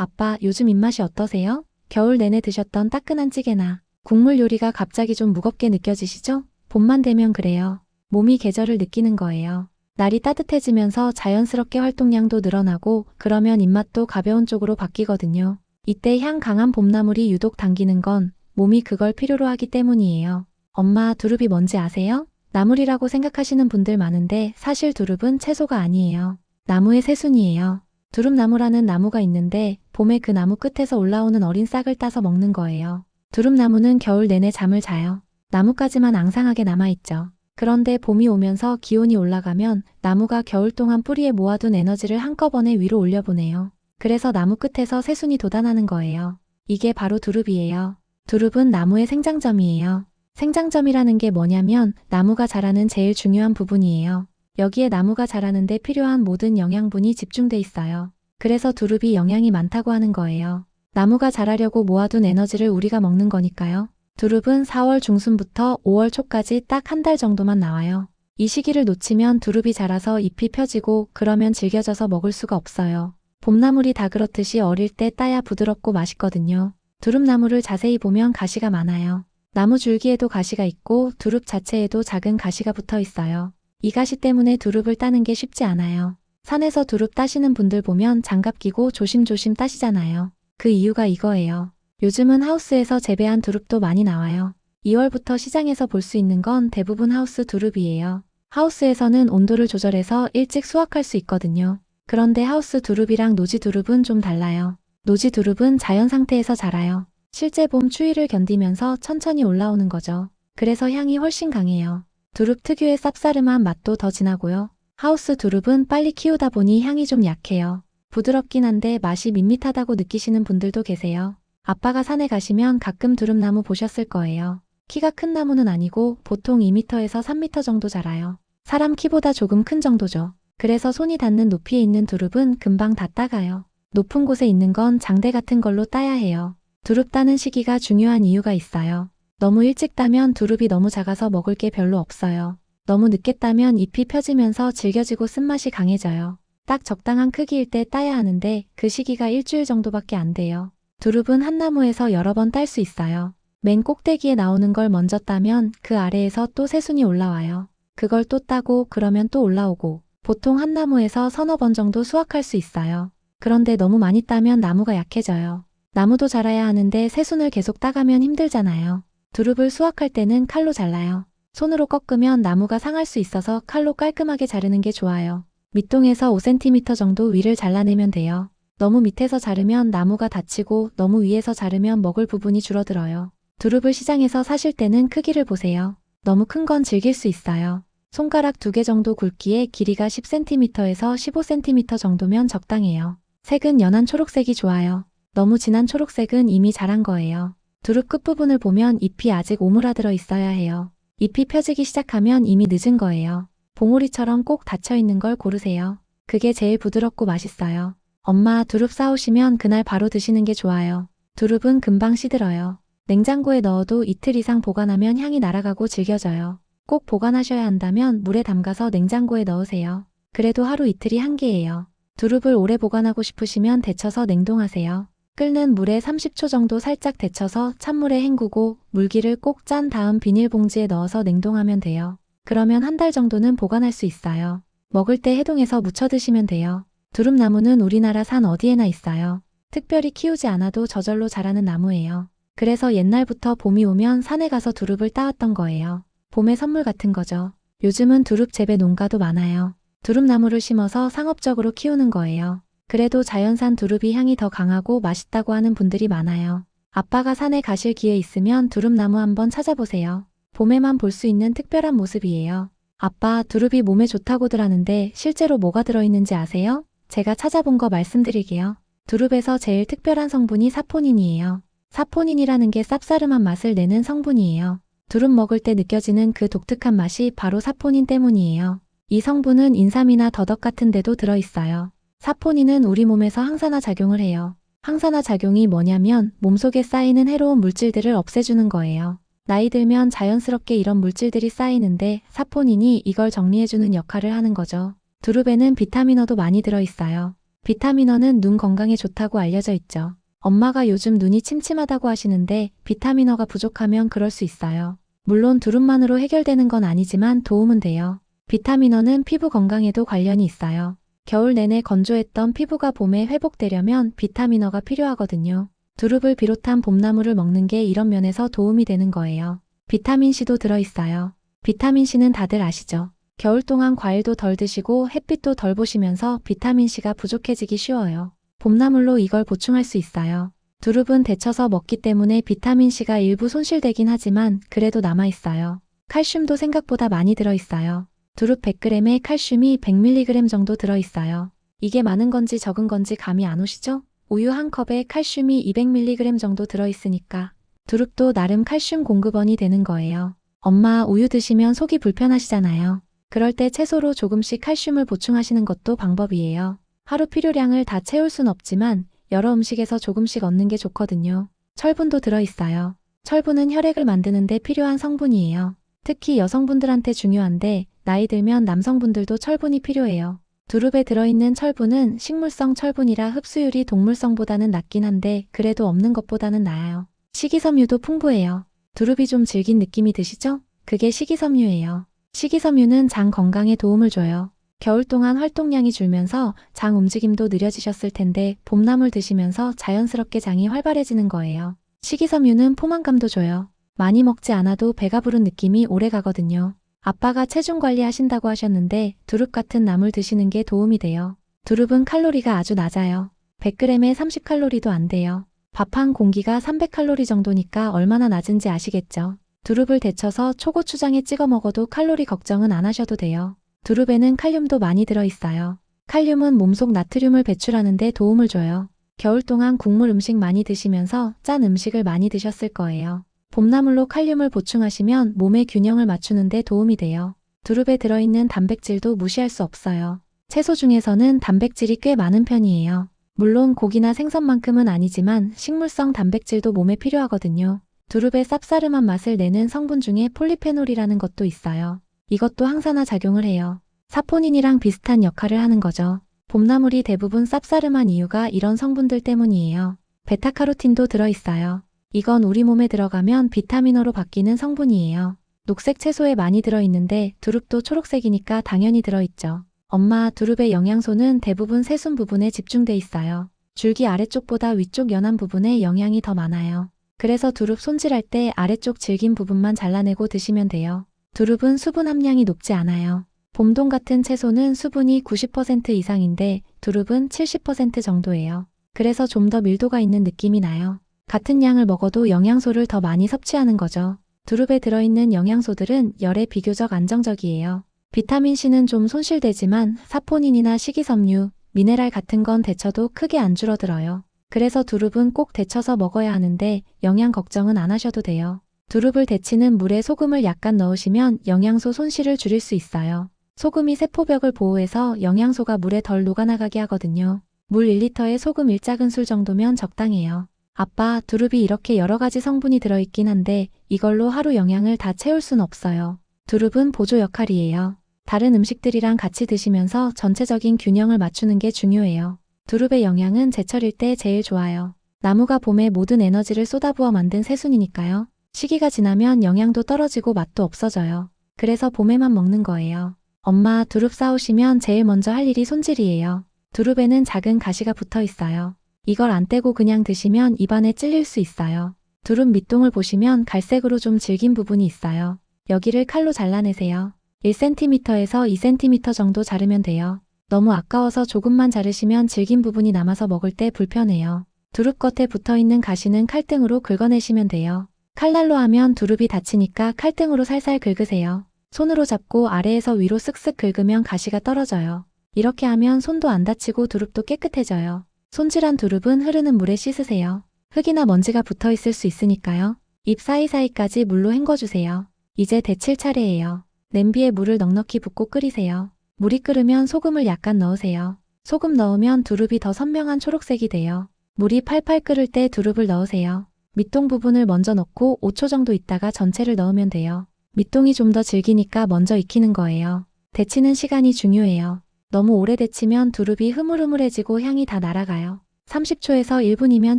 아빠, 요즘 입맛이 어떠세요? 겨울 내내 드셨던 따끈한 찌개나 국물 요리가 갑자기 좀 무겁게 느껴지시죠? 봄만 되면 그래요. 몸이 계절을 느끼는 거예요. 날이 따뜻해지면서 자연스럽게 활동량도 늘어나고 그러면 입맛도 가벼운 쪽으로 바뀌거든요. 이때 향 강한 봄나물이 유독 당기는 건 몸이 그걸 필요로 하기 때문이에요. 엄마, 두릅이 뭔지 아세요? 나물이라고 생각하시는 분들 많은데 사실 두릅은 채소가 아니에요. 나무의 새순이에요. 두릅나무라는 나무가 있는데 봄에 그 나무 끝에서 올라오는 어린 싹을 따서 먹는 거예요. 두릅나무는 겨울 내내 잠을 자요. 나무까지만 앙상하게 남아있죠. 그런데 봄이 오면서 기온이 올라가면 나무가 겨울 동안 뿌리에 모아둔 에너지를 한꺼번에 위로 올려보내요. 그래서 나무 끝에서 새순이 돋아나는 거예요. 이게 바로 두릅이에요. 두릅은 나무의 생장점이에요. 생장점이라는 게 뭐냐면 나무가 자라는 제일 중요한 부분이에요. 여기에 나무가 자라는데 필요한 모든 영양분이 집중돼 있어요. 그래서 두릅이 영양이 많다고 하는 거예요. 나무가 자라려고 모아둔 에너지를 우리가 먹는 거니까요. 두릅은 4월 중순부터 5월 초까지 딱 한 달 정도만 나와요. 이 시기를 놓치면 두릅이 자라서 잎이 펴지고 그러면 질겨져서 먹을 수가 없어요. 봄나물이 다 그렇듯이 어릴 때 따야 부드럽고 맛있거든요. 두릅나무를 자세히 보면 가시가 많아요. 나무 줄기에도 가시가 있고 두릅 자체에도 작은 가시가 붙어 있어요. 이 가시 때문에 두릅을 따는 게 쉽지 않아요. 산에서 두릅 따시는 분들 보면 장갑 끼고 조심조심 따시잖아요. 그 이유가 이거예요. 요즘은 하우스에서 재배한 두릅도 많이 나와요. 2월부터 시장에서 볼 수 있는 건 대부분 하우스 두릅이에요. 하우스에서는 온도를 조절해서 일찍 수확할 수 있거든요. 그런데 하우스 두릅이랑 노지 두릅은 좀 달라요. 노지 두릅은 자연 상태에서 자라요. 실제 봄 추위를 견디면서 천천히 올라오는 거죠. 그래서 향이 훨씬 강해요. 두릅 특유의 쌉싸름한 맛도 더 진하고요. 하우스 두릅은 빨리 키우다 보니 향이 좀 약해요. 부드럽긴 한데 맛이 밋밋하다고 느끼시는 분들도 계세요. 아빠가 산에 가시면 가끔 두릅나무 보셨을 거예요. 키가 큰 나무는 아니고 보통 2m에서 3m 정도 자라요. 사람 키보다 조금 큰 정도죠. 그래서 손이 닿는 높이에 있는 두릅은 금방 다 따가요. 높은 곳에 있는 건 장대 같은 걸로 따야 해요. 두릅 따는 시기가 중요한 이유가 있어요. 너무 일찍 따면 두릅이 너무 작아서 먹을 게 별로 없어요. 너무 늦게 따면 잎이 펴지면서 질겨지고 쓴맛이 강해져요. 딱 적당한 크기일 때 따야 하는데 그 시기가 일주일 정도밖에 안 돼요. 두릅은 한 나무에서 여러 번 딸 수 있어요. 맨 꼭대기에 나오는 걸 먼저 따면 그 아래에서 또 새순이 올라와요. 그걸 또 따고 그러면 또 올라오고 보통 한 나무에서 서너 번 정도 수확할 수 있어요. 그런데 너무 많이 따면 나무가 약해져요. 나무도 자라야 하는데 새순을 계속 따가면 힘들잖아요. 두릅을 수확할 때는 칼로 잘라요. 손으로 꺾으면 나무가 상할 수 있어서 칼로 깔끔하게 자르는 게 좋아요. 밑동에서 5cm 정도 위를 잘라내면 돼요. 너무 밑에서 자르면 나무가 다치고 너무 위에서 자르면 먹을 부분이 줄어들어요. 두릅을 시장에서 사실 때는 크기를 보세요. 너무 큰 건 질길 수 있어요. 손가락 2개 정도 굵기에 길이가 10cm에서 15cm 정도면 적당해요. 색은 연한 초록색이 좋아요. 너무 진한 초록색은 이미 자란 거예요. 두릅 끝부분을 보면 잎이 아직 오므라들어 있어야 해요. 잎이 펴지기 시작하면 이미 늦은 거예요. 봉우리처럼 꼭 닫혀있는 걸 고르세요. 그게 제일 부드럽고 맛있어요. 엄마, 두릅 싸오시면 그날 바로 드시는 게 좋아요. 두릅은 금방 시들어요. 냉장고에 넣어도 이틀 이상 보관하면 향이 날아가고 질겨져요. 꼭 보관하셔야 한다면 물에 담가서 냉장고에 넣으세요. 그래도 하루 이틀이 한계예요. 두릅을 오래 보관하고 싶으시면 데쳐서 냉동하세요. 끓는 물에 30초 정도 살짝 데쳐서 찬물에 헹구고 물기를 꼭 짠 다음 비닐봉지에 넣어서 냉동하면 돼요. 그러면 한 달 정도는 보관할 수 있어요. 먹을 때 해동해서 무쳐 드시면 돼요. 두릅나무는 우리나라 산 어디에나 있어요. 특별히 키우지 않아도 저절로 자라는 나무예요. 그래서 옛날부터 봄이 오면 산에 가서 두릅을 따왔던 거예요. 봄의 선물 같은 거죠. 요즘은 두릅 재배 농가도 많아요. 두릅나무를 심어서 상업적으로 키우는 거예요. 그래도 자연산 두릅이 향이 더 강하고 맛있다고 하는 분들이 많아요. 아빠가 산에 가실 기회 있으면 두릅나무 한번 찾아보세요. 봄에만 볼 수 있는 특별한 모습이에요. 아빠, 두릅이 몸에 좋다고들 하는데 실제로 뭐가 들어있는지 아세요? 제가 찾아본 거 말씀드릴게요. 두릅에서 제일 특별한 성분이 사포닌이에요. 사포닌이라는 게 쌉싸름한 맛을 내는 성분이에요. 두릅 먹을 때 느껴지는 그 독특한 맛이 바로 사포닌 때문이에요. 이 성분은 인삼이나 더덕 같은 데도 들어있어요. 사포닌은 우리 몸에서 항산화 작용을 해요. 항산화 작용이 뭐냐면 몸속에 쌓이는 해로운 물질들을 없애주는 거예요. 나이 들면 자연스럽게 이런 물질들이 쌓이는데 사포닌이 이걸 정리해주는 역할을 하는 거죠. 두릅에는 비타민어도 많이 들어있어요. 비타민어는 눈 건강에 좋다고 알려져 있죠. 엄마가 요즘 눈이 침침하다고 하시는데 비타민어가 부족하면 그럴 수 있어요. 물론 두릅만으로 해결되는 건 아니지만 도움은 돼요. 비타민어는 피부 건강에도 관련이 있어요. 겨울 내내 건조했던 피부가 봄에 회복되려면 비타민어가 필요하거든요. 두릅을 비롯한 봄나물을 먹는 게 이런 면에서 도움이 되는 거예요. 비타민C도 들어있어요. 비타민C는 다들 아시죠? 겨울 동안 과일도 덜 드시고 햇빛도 덜 보시면서 비타민C가 부족해지기 쉬워요. 봄나물로 이걸 보충할 수 있어요. 두릅은 데쳐서 먹기 때문에 비타민C가 일부 손실되긴 하지만 그래도 남아있어요. 칼슘도 생각보다 많이 들어있어요. 두릅 100g에 칼슘이 100mg 정도 들어있어요. 이게 많은 건지 적은 건지 감이 안 오시죠? 우유 한 컵에 칼슘이 200mg 정도 들어있으니까 두릅도 나름 칼슘 공급원이 되는 거예요. 엄마 우유 드시면 속이 불편하시잖아요. 그럴 때 채소로 조금씩 칼슘을 보충하시는 것도 방법이에요. 하루 필요량을 다 채울 순 없지만 여러 음식에서 조금씩 얻는 게 좋거든요. 철분도 들어있어요. 철분은 혈액을 만드는 데 필요한 성분이에요. 특히 여성분들한테 중요한데 나이 들면 남성분들도 철분이 필요해요. 두릅에 들어있는 철분은 식물성 철분이라 흡수율이 동물성보다는 낮긴 한데 그래도 없는 것보다는 나아요. 식이섬유도 풍부해요. 두릅이 좀 질긴 느낌이 드시죠? 그게 식이섬유예요. 식이섬유는 장 건강에 도움을 줘요. 겨울 동안 활동량이 줄면서 장 움직임도 느려지셨을 텐데 봄나물 드시면서 자연스럽게 장이 활발해지는 거예요. 식이섬유는 포만감도 줘요. 많이 먹지 않아도 배가 부른 느낌이 오래 가거든요. 아빠가 체중 관리 하신다고 하셨는데 두릅 같은 나물 드시는 게 도움이 돼요. 두릅은 칼로리가 아주 낮아요. 100g에 30칼로리도 안 돼요. 밥 한 공기가 300칼로리 정도니까 얼마나 낮은지 아시겠죠? 두릅을 데쳐서 초고추장에 찍어 먹어도 칼로리 걱정은 안 하셔도 돼요. 두릅에는 칼륨도 많이 들어있어요. 칼륨은 몸속 나트륨을 배출하는 데 도움을 줘요. 겨울 동안 국물 음식 많이 드시면서 짠 음식을 많이 드셨을 거예요. 봄나물로 칼륨을 보충하시면 몸의 균형을 맞추는 데 도움이 돼요. 두릅에 들어있는 단백질도 무시할 수 없어요. 채소 중에서는 단백질이 꽤 많은 편이에요. 물론 고기나 생선만큼은 아니지만 식물성 단백질도 몸에 필요하거든요. 두릅의 쌉싸름한 맛을 내는 성분 중에 폴리페놀이라는 것도 있어요. 이것도 항산화 작용을 해요. 사포닌이랑 비슷한 역할을 하는 거죠. 봄나물이 대부분 쌉싸름한 이유가 이런 성분들 때문이에요. 베타카로틴도 들어있어요. 이건 우리 몸에 들어가면 비타민어로 바뀌는 성분이에요. 녹색 채소에 많이 들어있는데 두릅도 초록색이니까 당연히 들어있죠. 엄마, 두릅의 영양소는 대부분 새순 부분에 집중돼 있어요. 줄기 아래쪽보다 위쪽 연한 부분에 영양이 더 많아요. 그래서 두릅 손질할 때 아래쪽 질긴 부분만 잘라내고 드시면 돼요. 두릅은 수분 함량이 높지 않아요. 봄동 같은 채소는 수분이 90% 이상인데 두릅은 70% 정도예요. 그래서 좀 더 밀도가 있는 느낌이 나요. 같은 양을 먹어도 영양소를 더 많이 섭취하는 거죠. 두릅에 들어있는 영양소들은 열에 비교적 안정적이에요. 비타민C는 좀 손실되지만 사포닌이나 식이섬유, 미네랄 같은 건 데쳐도 크게 안 줄어들어요. 그래서 두릅은 꼭 데쳐서 먹어야 하는데 영양 걱정은 안 하셔도 돼요. 두릅을 데치는 물에 소금을 약간 넣으시면 영양소 손실을 줄일 수 있어요. 소금이 세포벽을 보호해서 영양소가 물에 덜 녹아나가게 하거든요. 물 1리터에 소금 1작은술 정도면 적당해요. 아빠, 두릅이 이렇게 여러 가지 성분이 들어있긴 한데 이걸로 하루 영양을 다 채울 순 없어요. 두릅은 보조 역할이에요. 다른 음식들이랑 같이 드시면서 전체적인 균형을 맞추는 게 중요해요. 두릅의 영양은 제철일 때 제일 좋아요. 나무가 봄에 모든 에너지를 쏟아부어 만든 새순이니까요. 시기가 지나면 영양도 떨어지고 맛도 없어져요. 그래서 봄에만 먹는 거예요. 엄마, 두릅 싸우시면 제일 먼저 할 일이 손질이에요. 두릅에는 작은 가시가 붙어 있어요. 이걸 안 떼고 그냥 드시면 입안에 찔릴 수 있어요. 두릅 밑동을 보시면 갈색으로 좀 질긴 부분이 있어요. 여기를 칼로 잘라내세요. 1cm에서 2cm 정도 자르면 돼요. 너무 아까워서 조금만 자르시면 질긴 부분이 남아서 먹을 때 불편해요. 두릅 겉에 붙어있는 가시는 칼등으로 긁어내시면 돼요. 칼날로 하면 두릅이 다치니까 칼등으로 살살 긁으세요. 손으로 잡고 아래에서 위로 쓱쓱 긁으면 가시가 떨어져요. 이렇게 하면 손도 안 다치고 두릅도 깨끗해져요. 손질한 두릅은 흐르는 물에 씻으세요. 흙이나 먼지가 붙어 있을 수 있으니까요. 입 사이사이까지 물로 헹궈주세요. 이제 데칠 차례예요. 냄비에 물을 넉넉히 붓고 끓이세요. 물이 끓으면 소금을 약간 넣으세요. 소금 넣으면 두릅이 더 선명한 초록색이 돼요. 물이 팔팔 끓을 때 두릅을 넣으세요. 밑동 부분을 먼저 넣고 5초 정도 있다가 전체를 넣으면 돼요. 밑동이 좀 더 질기니까 먼저 익히는 거예요. 데치는 시간이 중요해요. 너무 오래 데치면 두릅이 흐물흐물해지고 향이 다 날아가요. 30초에서 1분이면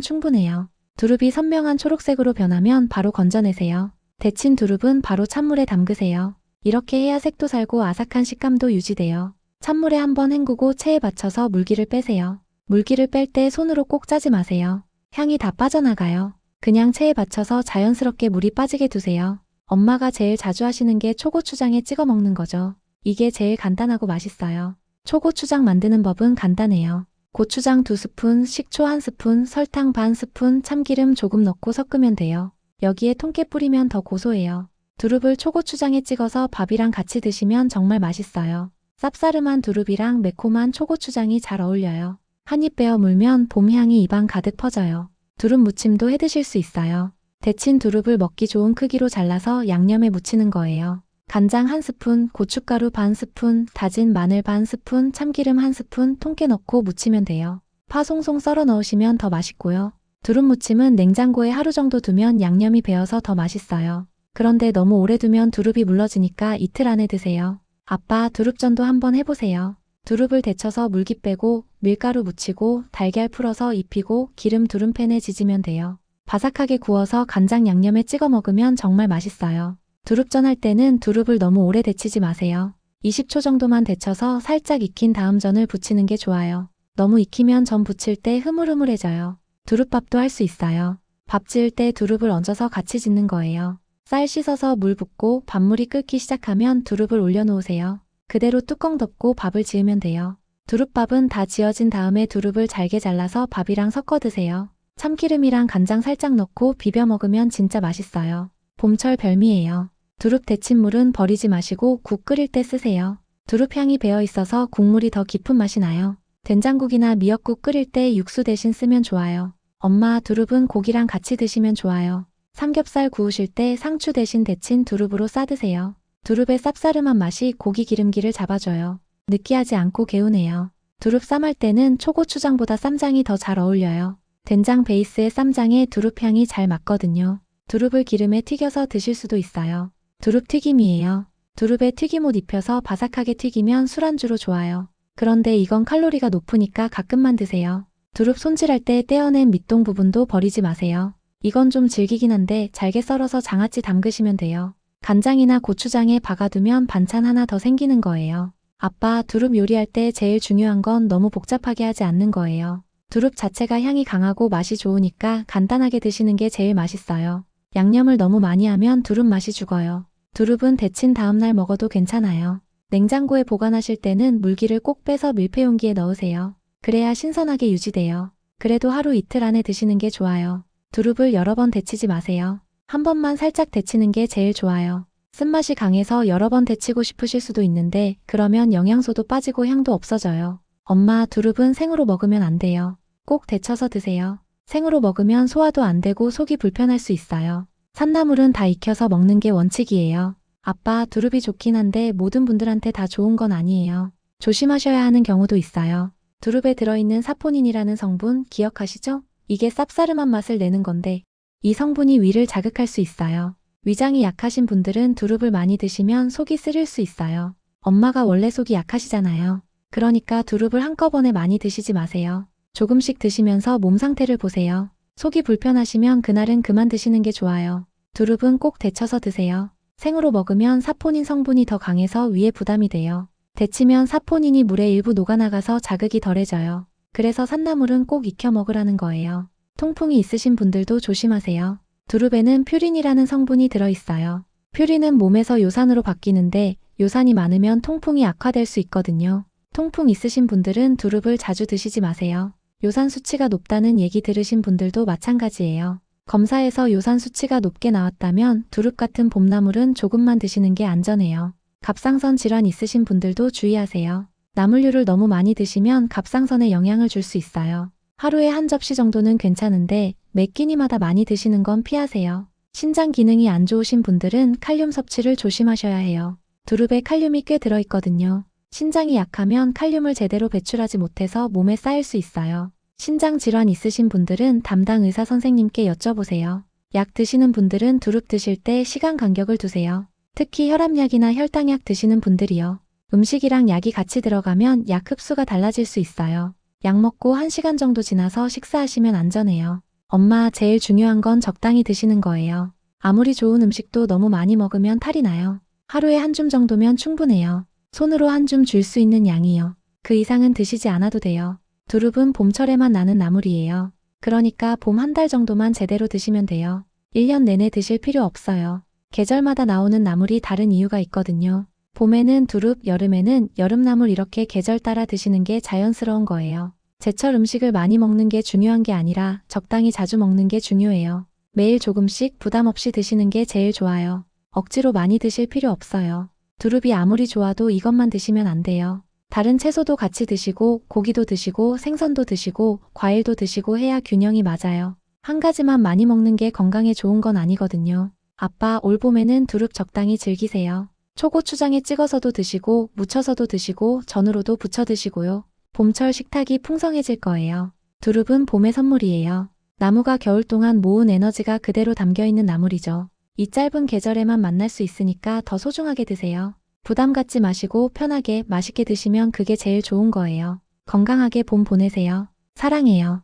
충분해요. 두릅이 선명한 초록색으로 변하면 바로 건져내세요. 데친 두릅은 바로 찬물에 담그세요. 이렇게 해야 색도 살고 아삭한 식감도 유지돼요. 찬물에 한번 헹구고 체에 받쳐서 물기를 빼세요. 물기를 뺄 때 손으로 꼭 짜지 마세요. 향이 다 빠져나가요. 그냥 체에 받쳐서 자연스럽게 물이 빠지게 두세요. 엄마가 제일 자주 하시는 게 초고추장에 찍어 먹는 거죠. 이게 제일 간단하고 맛있어요. 초고추장 만드는 법은 간단해요. 고추장 2스푼, 식초 1스푼, 설탕 반 스푼, 참기름 조금 넣고 섞으면 돼요. 여기에 통깨 뿌리면 더 고소해요. 두릅을 초고추장에 찍어서 밥이랑 같이 드시면 정말 맛있어요. 쌉싸름한 두릅이랑 매콤한 초고추장이 잘 어울려요. 한 입 베어 물면 봄 향이 입안 가득 퍼져요. 두릅 무침도 해 드실 수 있어요. 데친 두릅을 먹기 좋은 크기로 잘라서 양념에 무치는 거예요. 간장 1스푼, 고춧가루 반 스푼, 다진 마늘 반 스푼, 참기름 1스푼, 통깨 넣고 무치면 돼요. 파 송송 썰어 넣으시면 더 맛있고요. 두릅 무침은 냉장고에 하루 정도 두면 양념이 배어서 더 맛있어요. 그런데 너무 오래 두면 두릅이 물러지니까 이틀 안에 드세요. 아빠, 두릅전도 한번 해보세요. 두릅을 데쳐서 물기 빼고 밀가루 묻히고 달걀 풀어서 입히고 기름 두릅팬에 지지면 돼요. 바삭하게 구워서 간장 양념에 찍어 먹으면 정말 맛있어요. 두릅전 할 때는 두릅을 너무 오래 데치지 마세요. 20초 정도만 데쳐서 살짝 익힌 다음 전을 부치는 게 좋아요. 너무 익히면 전 부칠 때 흐물흐물해져요. 두릅밥도 할 수 있어요. 밥 지을 때 두릅을 얹어서 같이 짓는 거예요. 쌀 씻어서 물 붓고 밥물이 끓기 시작하면 두릅을 올려놓으세요. 그대로 뚜껑 덮고 밥을 지으면 돼요. 두릅밥은 다 지어진 다음에 두릅을 잘게 잘라서 밥이랑 섞어 드세요. 참기름이랑 간장 살짝 넣고 비벼 먹으면 진짜 맛있어요. 봄철 별미예요. 두릅 데친 물은 버리지 마시고 국 끓일 때 쓰세요. 두릅 향이 배어 있어서 국물이 더 깊은 맛이 나요. 된장국이나 미역국 끓일 때 육수 대신 쓰면 좋아요. 엄마, 두릅은 고기랑 같이 드시면 좋아요. 삼겹살 구우실 때 상추 대신 데친 두릅으로 싸드세요. 두릅의 쌉싸름한 맛이 고기 기름기를 잡아줘요. 느끼하지 않고 개운해요. 두릅 쌈할 때는 초고추장보다 쌈장이 더 잘 어울려요. 된장 베이스의 쌈장에 두릅 향이 잘 맞거든요. 두릅을 기름에 튀겨서 드실 수도 있어요. 두릅 튀김이에요. 두릅에 튀김옷 입혀서 바삭하게 튀기면 술안주로 좋아요. 그런데 이건 칼로리가 높으니까 가끔만 드세요. 두릅 손질할 때 떼어낸 밑동 부분도 버리지 마세요. 이건 좀 질기긴 한데 잘게 썰어서 장아찌 담그시면 돼요. 간장이나 고추장에 박아두면 반찬 하나 더 생기는 거예요. 아빠, 두릅 요리할 때 제일 중요한 건 너무 복잡하게 하지 않는 거예요. 두릅 자체가 향이 강하고 맛이 좋으니까 간단하게 드시는 게 제일 맛있어요. 양념을 너무 많이 하면 두릅 맛이 죽어요. 두릅은 데친 다음날 먹어도 괜찮아요. 냉장고에 보관하실 때는 물기를 꼭 빼서 밀폐용기에 넣으세요. 그래야 신선하게 유지돼요. 그래도 하루 이틀 안에 드시는 게 좋아요. 두릅을 여러 번 데치지 마세요. 한 번만 살짝 데치는 게 제일 좋아요. 쓴맛이 강해서 여러 번 데치고 싶으실 수도 있는데 그러면 영양소도 빠지고 향도 없어져요. 엄마, 두릅은 생으로 먹으면 안 돼요. 꼭 데쳐서 드세요. 생으로 먹으면 소화도 안 되고 속이 불편할 수 있어요. 산나물은 다 익혀서 먹는 게 원칙이에요. 아빠, 두릅이 좋긴 한데 모든 분들한테 다 좋은 건 아니에요. 조심하셔야 하는 경우도 있어요. 두릅에 들어있는 사포닌이라는 성분 기억하시죠? 이게 쌉싸름한 맛을 내는 건데 이 성분이 위를 자극할 수 있어요. 위장이 약하신 분들은 두릅을 많이 드시면 속이 쓰릴 수 있어요. 엄마가 원래 속이 약하시잖아요. 그러니까 두릅을 한꺼번에 많이 드시지 마세요. 조금씩 드시면서 몸 상태를 보세요. 속이 불편하시면 그날은 그만 드시는 게 좋아요. 두릅은 꼭 데쳐서 드세요. 생으로 먹으면 사포닌 성분이 더 강해서 위에 부담이 돼요. 데치면 사포닌이 물에 일부 녹아나가서 자극이 덜해져요. 그래서 산나물은 꼭 익혀 먹으라는 거예요. 통풍이 있으신 분들도 조심하세요. 두릅에는 퓨린이라는 성분이 들어있어요. 퓨린은 몸에서 요산으로 바뀌는데 요산이 많으면 통풍이 악화될 수 있거든요. 통풍 있으신 분들은 두릅을 자주 드시지 마세요. 요산 수치가 높다는 얘기 들으신 분들도 마찬가지예요. 검사에서 요산 수치가 높게 나왔다면 두릅 같은 봄나물은 조금만 드시는 게 안전해요. 갑상선 질환 있으신 분들도 주의하세요. 나물류를 너무 많이 드시면 갑상선에 영향을 줄 수 있어요. 하루에 한 접시 정도는 괜찮은데 매 끼니마다 많이 드시는 건 피하세요. 신장 기능이 안 좋으신 분들은 칼륨 섭취를 조심하셔야 해요. 두릅에 칼륨이 꽤 들어있거든요. 신장이 약하면 칼륨을 제대로 배출하지 못해서 몸에 쌓일 수 있어요. 신장 질환 있으신 분들은 담당 의사 선생님께 여쭤보세요. 약 드시는 분들은 두릅 드실 때 시간 간격을 두세요. 특히 혈압약이나 혈당약 드시는 분들이요. 음식이랑 약이 같이 들어가면 약 흡수가 달라질 수 있어요. 약 먹고 1시간 정도 지나서 식사하시면 안전해요. 엄마, 제일 중요한 건 적당히 드시는 거예요. 아무리 좋은 음식도 너무 많이 먹으면 탈이 나요. 하루에 한 줌 정도면 충분해요. 손으로 한 줌 줄 수 있는 양이요. 그 이상은 드시지 않아도 돼요. 두릅은 봄철에만 나는 나물이에요. 그러니까 봄 한 달 정도만 제대로 드시면 돼요. 1년 내내 드실 필요 없어요. 계절마다 나오는 나물이 다른 이유가 있거든요. 봄에는 두릅, 여름에는 여름나물 이렇게 계절 따라 드시는 게 자연스러운 거예요. 제철 음식을 많이 먹는 게 중요한 게 아니라 적당히 자주 먹는 게 중요해요. 매일 조금씩 부담 없이 드시는 게 제일 좋아요. 억지로 많이 드실 필요 없어요. 두릅이 아무리 좋아도 이것만 드시면 안 돼요. 다른 채소도 같이 드시고 고기도 드시고 생선도 드시고 과일도 드시고 해야 균형이 맞아요. 한 가지만 많이 먹는 게 건강에 좋은 건 아니거든요. 아빠, 올봄에는 두릅 적당히 즐기세요. 초고추장에 찍어서도 드시고 무쳐서도 드시고 전으로도 부쳐 드시고요. 봄철 식탁이 풍성해질 거예요. 두릅은 봄의 선물이에요. 나무가 겨울 동안 모은 에너지가 그대로 담겨있는 나물이죠. 이 짧은 계절에만 만날 수 있으니까 더 소중하게 드세요. 부담 갖지 마시고 편하게 맛있게 드시면 그게 제일 좋은 거예요. 건강하게 봄 보내세요. 사랑해요.